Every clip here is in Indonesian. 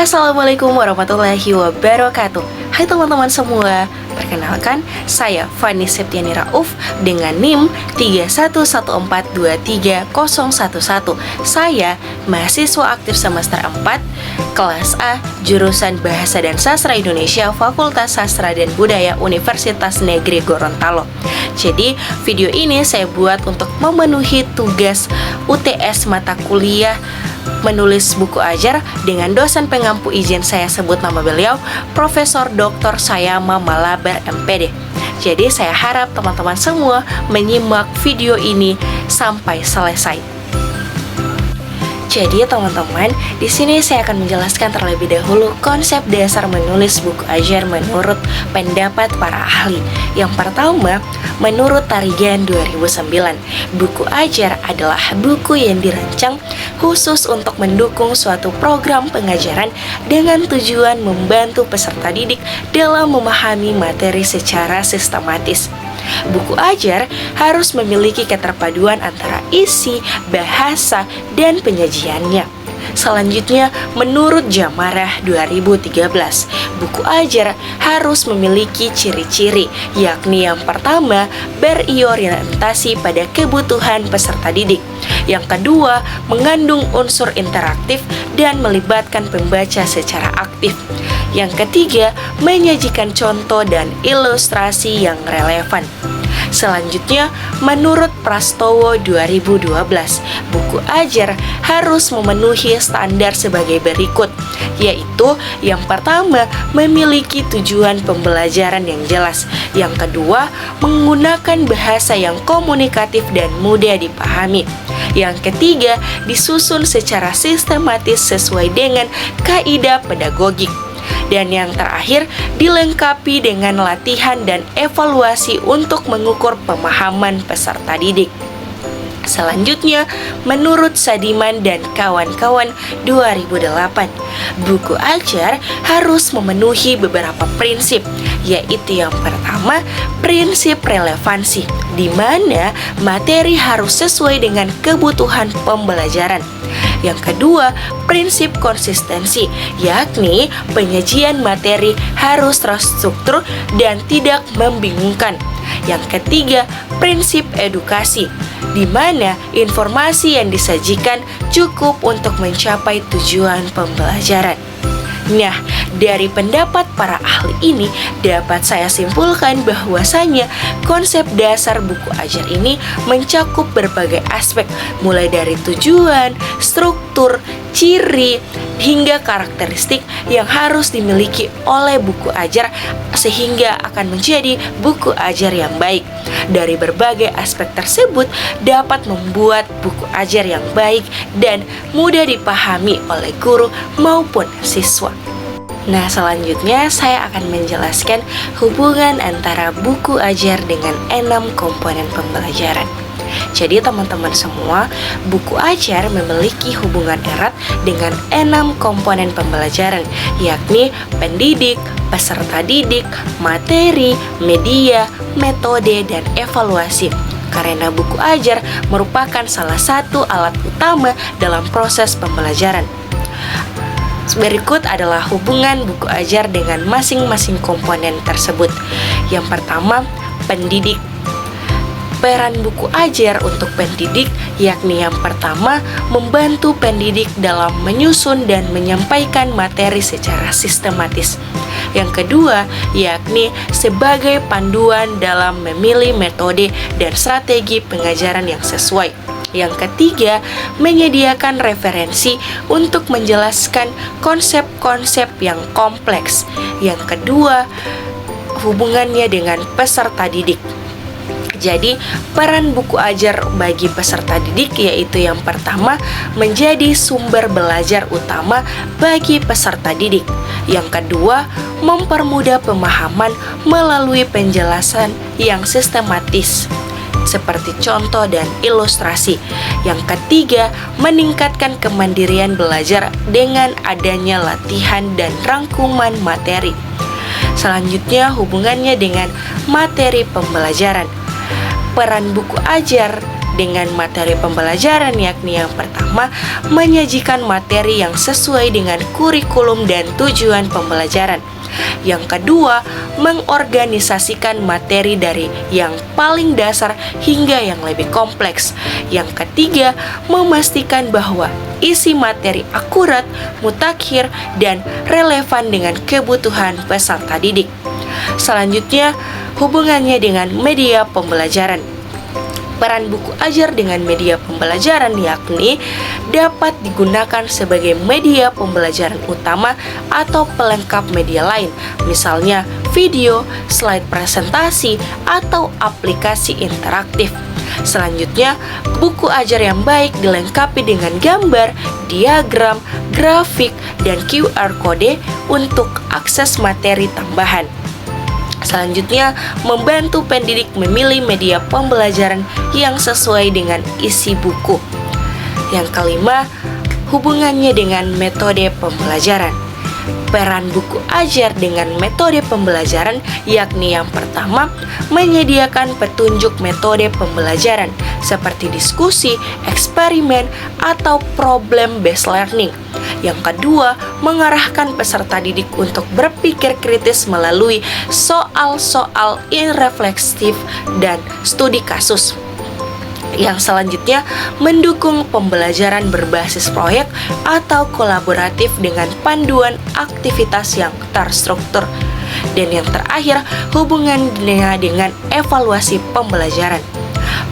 Assalamualaikum warahmatullahi wabarakatuh. Hai teman-teman semua, perkenalkan saya Fani Septiani Rauf dengan NIM 3114230011. Saya mahasiswa aktif semester 4 kelas A jurusan Bahasa dan Sastra Indonesia Fakultas Sastra dan Budaya Universitas Negeri Gorontalo. Jadi video ini saya buat untuk memenuhi tugas UTS mata kuliah menulis buku ajar dengan dosen pengampu izin, saya sebut nama beliau Profesor Dr. Sayama Malabar MPD. Jadi saya harap teman-teman semua menyimak video ini sampai selesai. Jadi teman-teman, di sini saya akan menjelaskan terlebih dahulu konsep dasar menulis buku ajar menurut pendapat para ahli. Yang pertama, menurut Tarigan 2009, buku ajar adalah buku yang dirancang khusus untuk mendukung suatu program pengajaran dengan tujuan membantu peserta didik dalam memahami materi secara sistematis. Buku ajar harus memiliki keterpaduan antara isi, bahasa, dan penyajiannya. Selanjutnya, menurut Jamarah 2013, buku ajar harus memiliki ciri-ciri, yakni yang pertama, berorientasi pada kebutuhan peserta didik. Yang kedua, mengandung unsur interaktif dan melibatkan pembaca secara aktif. Yang ketiga, menyajikan contoh dan ilustrasi yang relevan. Selanjutnya, menurut Prastowo 2012, buku ajar harus memenuhi standar sebagai berikut, yaitu yang pertama, memiliki tujuan pembelajaran yang jelas. Yang kedua, menggunakan bahasa yang komunikatif dan mudah dipahami. Yang ketiga, disusun secara sistematis sesuai dengan kaidah pedagogik. Dan yang terakhir, dilengkapi dengan latihan dan evaluasi untuk mengukur pemahaman peserta didik. Selanjutnya, menurut Sadiman dan kawan-kawan 2008, buku ajar harus memenuhi beberapa prinsip, yaitu yang pertama, prinsip relevansi, di mana materi harus sesuai dengan kebutuhan pembelajaran. Yang kedua, prinsip konsistensi, yakni penyajian materi harus terstruktur dan tidak membingungkan. Yang ketiga, prinsip edukasi, di mana informasi yang disajikan cukup untuk mencapai tujuan pembelajaran. Nah, dari pendapat para ahli ini dapat saya simpulkan bahwasanya konsep dasar buku ajar ini mencakup berbagai aspek, mulai dari tujuan, struktur, ciri, hingga karakteristik yang harus dimiliki oleh buku ajar sehingga akan menjadi buku ajar yang baik. Dari berbagai aspek tersebut dapat membuat buku ajar yang baik dan mudah dipahami oleh guru maupun siswa. Nah, selanjutnya saya akan menjelaskan hubungan antara buku ajar dengan 6 komponen pembelajaran. Jadi teman-teman semua, buku ajar memiliki hubungan erat dengan 6 komponen pembelajaran, yakni pendidik, peserta didik, materi, media, metode, dan evaluasi. Karena buku ajar merupakan salah satu alat utama dalam proses pembelajaran. Berikut adalah hubungan buku ajar dengan masing-masing komponen tersebut. Yang pertama, pendidik. Peran buku ajar untuk pendidik, yakni yang pertama, membantu pendidik dalam menyusun dan menyampaikan materi secara sistematis. Yang kedua, yakni sebagai panduan dalam memilih metode dan strategi pengajaran yang sesuai. Yang ketiga, menyediakan referensi untuk menjelaskan konsep-konsep yang kompleks. Yang kedua, hubungannya dengan peserta didik. Jadi, peran buku ajar bagi peserta didik yaitu yang pertama, menjadi sumber belajar utama bagi peserta didik. Yang kedua, mempermudah pemahaman melalui penjelasan yang sistematis, seperti contoh dan ilustrasi. Yang ketiga, meningkatkan kemandirian belajar dengan adanya latihan dan rangkuman materi. Selanjutnya, hubungannya dengan materi pembelajaran. Peran buku ajar dengan materi pembelajaran, yakni yang pertama, menyajikan materi yang sesuai dengan kurikulum dan tujuan pembelajaran. Yang kedua, mengorganisasikan materi dari yang paling dasar hingga yang lebih kompleks. Yang ketiga, memastikan bahwa isi materi akurat, mutakhir, dan relevan dengan kebutuhan peserta didik. Selanjutnya, hubungannya dengan media pembelajaran. Peran buku ajar dengan media pembelajaran yakni dapat digunakan sebagai media pembelajaran utama atau pelengkap media lain, misalnya video, slide presentasi, atau aplikasi interaktif. Selanjutnya, buku ajar yang baik dilengkapi dengan gambar, diagram, grafik, dan QR kode untuk akses materi tambahan. Selanjutnya, membantu pendidik memilih media pembelajaran yang sesuai dengan isi buku. Yang kelima, hubungannya dengan metode pembelajaran. Peran buku ajar dengan metode pembelajaran yakni yang pertama, menyediakan petunjuk metode pembelajaran seperti diskusi, eksperimen, atau problem based learning. Yang kedua, mengarahkan peserta didik untuk berpikir kritis melalui soal-soal refleksif dan studi kasus. Yang selanjutnya, mendukung pembelajaran berbasis proyek atau kolaboratif dengan panduan aktivitas yang terstruktur. Dan yang terakhir, hubungannya dengan evaluasi pembelajaran.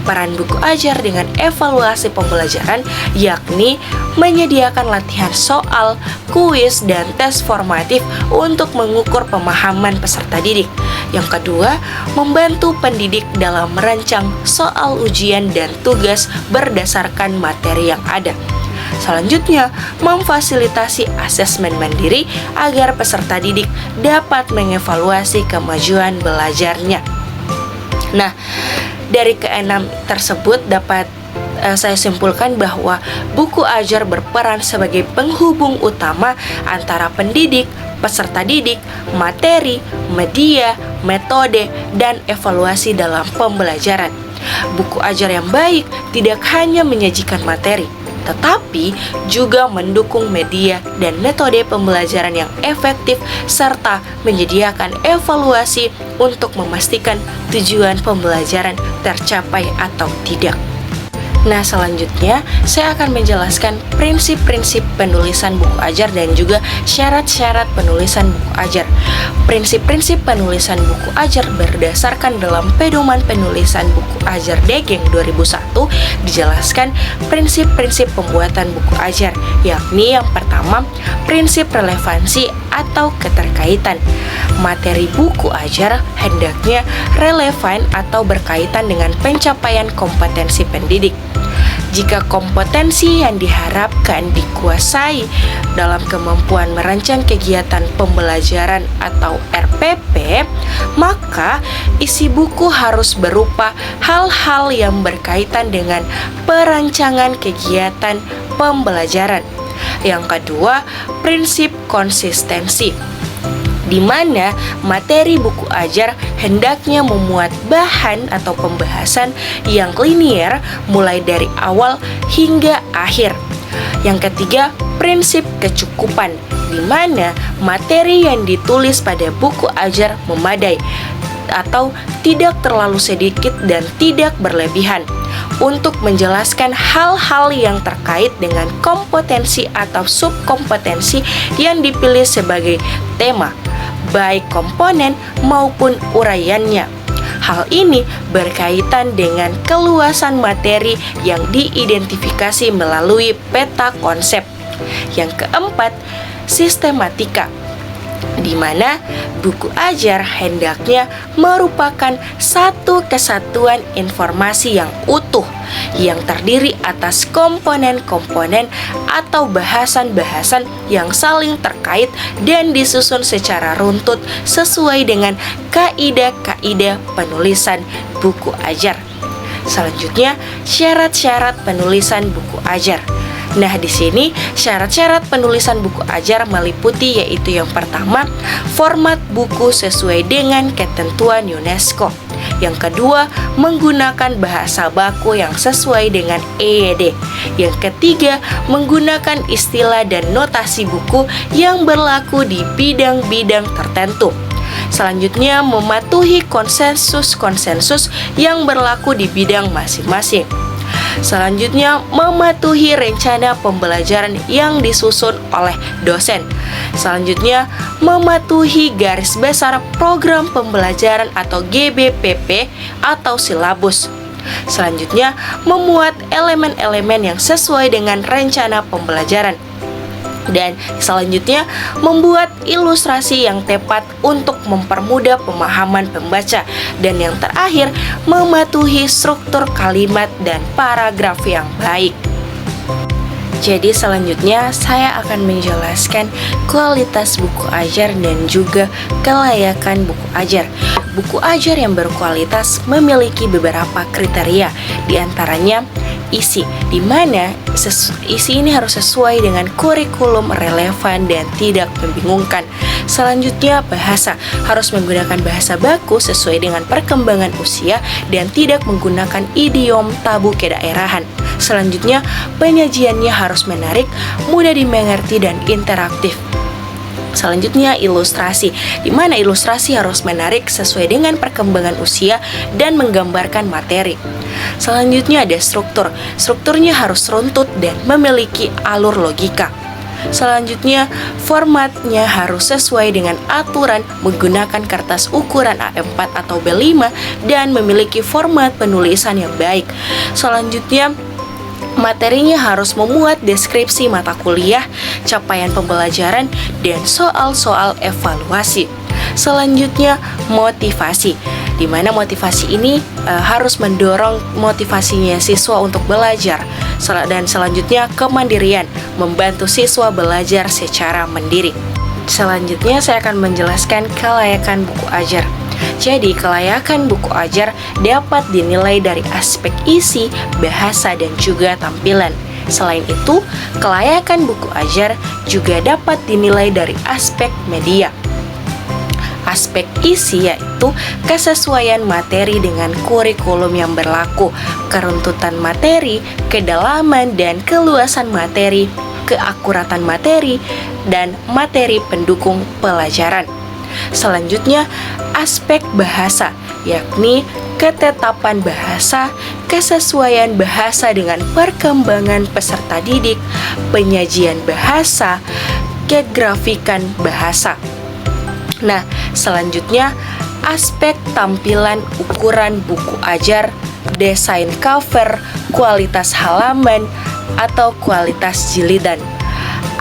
Peran buku ajar dengan evaluasi pembelajaran yakni menyediakan latihan soal, kuis, dan tes formatif untuk mengukur pemahaman peserta didik. Yang kedua, membantu pendidik dalam merancang soal ujian dan tugas berdasarkan materi yang ada. Selanjutnya, memfasilitasi asesmen mandiri agar peserta didik dapat mengevaluasi kemajuan belajarnya. Nah, dari keenam tersebut dapat saya simpulkan bahwa buku ajar berperan sebagai penghubung utama antara pendidik, peserta didik, materi, media, metode, dan evaluasi dalam pembelajaran. Buku ajar yang baik tidak hanya menyajikan materi, tetapi juga mendukung media dan metode pembelajaran yang efektif serta menyediakan evaluasi untuk memastikan tujuan pembelajaran tercapai atau tidak. Nah, selanjutnya saya akan menjelaskan prinsip-prinsip penulisan buku ajar dan juga syarat-syarat penulisan buku ajar. Prinsip-prinsip penulisan buku ajar berdasarkan dalam Pedoman Penulisan Buku Ajar Degeng 2001 dijelaskan prinsip-prinsip pembuatan buku ajar, yakni yang pertama, prinsip relevansi atau keterkaitan. Materi buku ajar hendaknya relevan atau berkaitan dengan pencapaian kompetensi pendidik. Jika kompetensi yang diharapkan dikuasai dalam kemampuan merancang kegiatan pembelajaran atau RPP, maka isi buku harus berupa hal-hal yang berkaitan dengan perancangan kegiatan pembelajaran. Yang kedua, prinsip konsistensi, di mana materi buku ajar hendaknya memuat bahan atau pembahasan yang linier mulai dari awal hingga akhir. Yang ketiga, prinsip kecukupan, di mana materi yang ditulis pada buku ajar memadai atau tidak terlalu sedikit dan tidak berlebihan untuk menjelaskan hal-hal yang terkait dengan kompetensi atau subkompetensi yang dipilih sebagai tema, baik komponen maupun uraiannya. Hal ini berkaitan dengan keluasan materi yang diidentifikasi melalui peta konsep. Yang keempat, sistematika, di mana buku ajar hendaknya merupakan satu kesatuan informasi yang utuh yang terdiri atas komponen-komponen atau bahasan-bahasan yang saling terkait dan disusun secara runtut sesuai dengan kaidah-kaidah penulisan buku ajar. Selanjutnya, syarat-syarat penulisan buku ajar. Nah, di sini syarat-syarat penulisan buku ajar meliputi yaitu yang pertama, format buku sesuai dengan ketentuan UNESCO. Yang kedua, menggunakan bahasa baku yang sesuai dengan EYD. Yang ketiga, menggunakan istilah dan notasi buku yang berlaku di bidang-bidang tertentu. Selanjutnya, mematuhi konsensus-konsensus yang berlaku di bidang masing-masing. Selanjutnya, mematuhi rencana pembelajaran yang disusun oleh dosen. Selanjutnya, mematuhi garis besar program pembelajaran atau GBPP atau silabus. Selanjutnya, memuat elemen-elemen yang sesuai dengan rencana pembelajaran. Dan selanjutnya, membuat ilustrasi yang tepat untuk mempermudah pemahaman pembaca. Dan yang terakhir, mematuhi struktur kalimat dan paragraf yang baik. Jadi selanjutnya saya akan menjelaskan kualitas buku ajar dan juga kelayakan buku ajar. Buku ajar yang berkualitas memiliki beberapa kriteria, di antaranya isi, di mana isi ini harus sesuai dengan kurikulum, relevan dan tidak membingungkan. Selanjutnya, bahasa harus menggunakan bahasa baku sesuai dengan perkembangan usia dan tidak menggunakan idiom tabu kedaerahan. Selanjutnya, penyajiannya harus menarik, mudah dimengerti dan interaktif. Selanjutnya, ilustrasi, di mana ilustrasi harus menarik sesuai dengan perkembangan usia dan menggambarkan materi. Selanjutnya ada struktur. Strukturnya harus runtut dan memiliki alur logika. Selanjutnya, formatnya harus sesuai dengan aturan menggunakan kertas ukuran A4 atau B5 dan memiliki format penulisan yang baik. Selanjutnya, materinya harus memuat deskripsi mata kuliah, capaian pembelajaran, dan soal-soal evaluasi. Selanjutnya, motivasi, di mana motivasi ini harus mendorong motivasinya siswa untuk belajar. Dan selanjutnya, kemandirian, membantu siswa belajar secara mandiri. Selanjutnya, saya akan menjelaskan kelayakan buku ajar. Jadi, kelayakan buku ajar dapat dinilai dari aspek isi, bahasa, dan juga tampilan. Selain itu, kelayakan buku ajar juga dapat dinilai dari aspek media. Aspek isi yaitu kesesuaian materi dengan kurikulum yang berlaku, keruntutan materi, kedalaman dan keluasan materi, keakuratan materi, dan materi pendukung pelajaran. Selanjutnya, aspek bahasa, yakni ketetapan bahasa, kesesuaian bahasa dengan perkembangan peserta didik, penyajian bahasa, kegrafikan bahasa. Nah, selanjutnya, aspek tampilan ukuran buku ajar, desain cover, kualitas halaman, atau kualitas jilidan.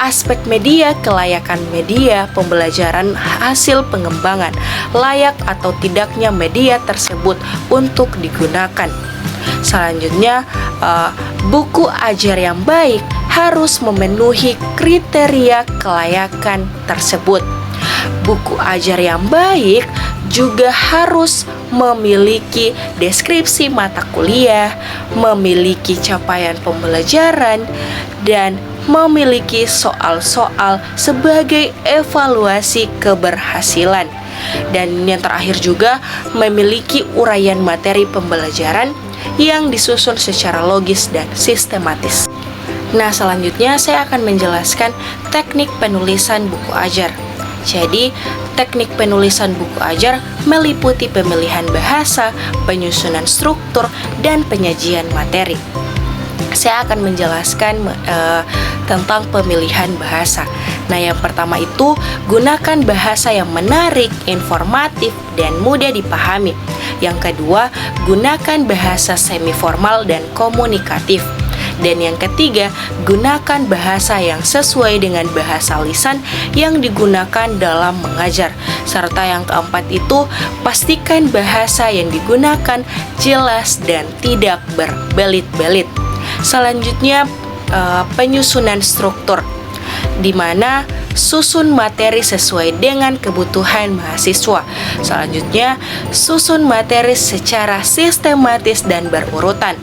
Aspek media, kelayakan media pembelajaran hasil pengembangan, layak atau tidaknya media tersebut untuk digunakan. Selanjutnya, buku ajar yang baik harus memenuhi kriteria kelayakan tersebut. Buku ajar yang baik juga harus memiliki deskripsi mata kuliah, memiliki capaian pembelajaran, dan memiliki soal-soal sebagai evaluasi keberhasilan. Dan yang terakhir juga memiliki uraian materi pembelajaran yang disusun secara logis dan sistematis. Nah, selanjutnya saya akan menjelaskan teknik penulisan buku ajar. Jadi, teknik penulisan buku ajar meliputi pemilihan bahasa, penyusunan struktur, dan penyajian materi. Saya akan menjelaskan tentang pemilihan bahasa. Nah, yang pertama itu, gunakan bahasa yang menarik, informatif, dan mudah dipahami. Yang kedua, gunakan bahasa semi-formal dan komunikatif. Dan yang ketiga, gunakan bahasa yang sesuai dengan bahasa lisan yang digunakan dalam mengajar. Serta yang keempat itu, pastikan bahasa yang digunakan jelas dan tidak berbelit-belit. Selanjutnya, penyusunan struktur, di mana susun materi sesuai dengan kebutuhan mahasiswa. Selanjutnya, susun materi secara sistematis dan berurutan.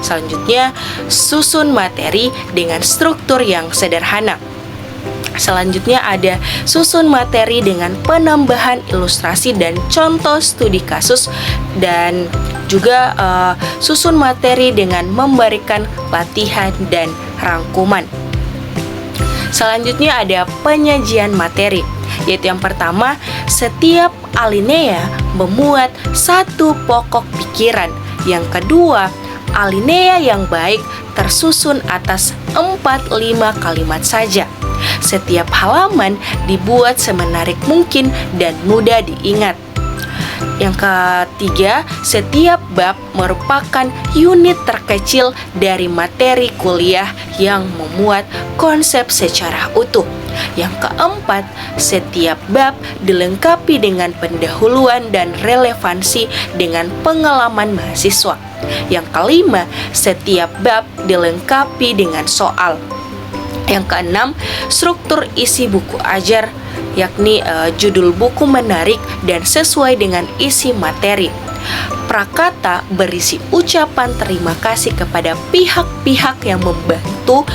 Selanjutnya, susun materi dengan struktur yang sederhana. Selanjutnya ada susun materi dengan penambahan ilustrasi dan contoh studi kasus, dan juga susun materi dengan memberikan latihan dan rangkuman. Selanjutnya ada penyajian materi, yaitu yang pertama, setiap alinea memuat satu pokok pikiran. Yang kedua, alinea yang baik tersusun atas 4-5 kalimat saja. Setiap halaman dibuat semenarik mungkin dan mudah diingat. Yang ketiga, setiap bab merupakan unit terkecil dari materi kuliah yang memuat konsep secara utuh. Yang keempat, setiap bab dilengkapi dengan pendahuluan dan relevansi dengan pengalaman mahasiswa. Yang kelima, setiap bab dilengkapi dengan soal. Yang keenam, struktur isi buku ajar, yakni judul buku menarik dan sesuai dengan isi materi. Prakata berisi ucapan terima kasih kepada pihak-pihak yang membantu,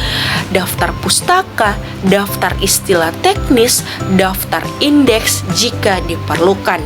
daftar pustaka, daftar istilah teknis, daftar indeks jika diperlukan.